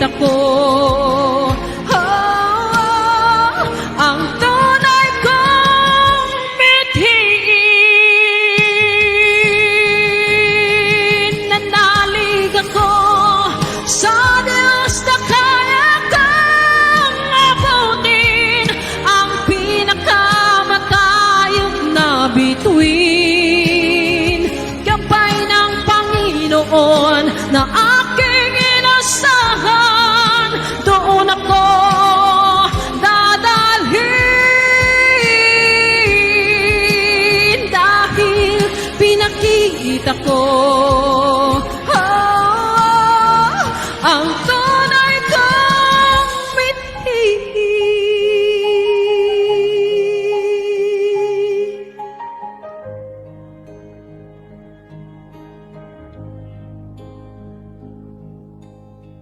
pinakikita ko. Ang tunay kong mithiin. Nanalig ako sa Diyos na kaya kang abutin ang pinakamatayog na bituin. Gabay ng Panginoon na aking inasahan, doon ako dadalhin dahil pinakikita ko ang tunay kong mithiin.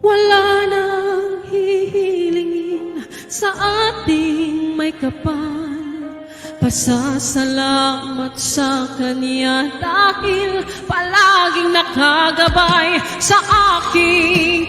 Wala nang hihilingin sa ating may kapal. Pasasalamat sa Kanya dahil palaging nakagabay sa aking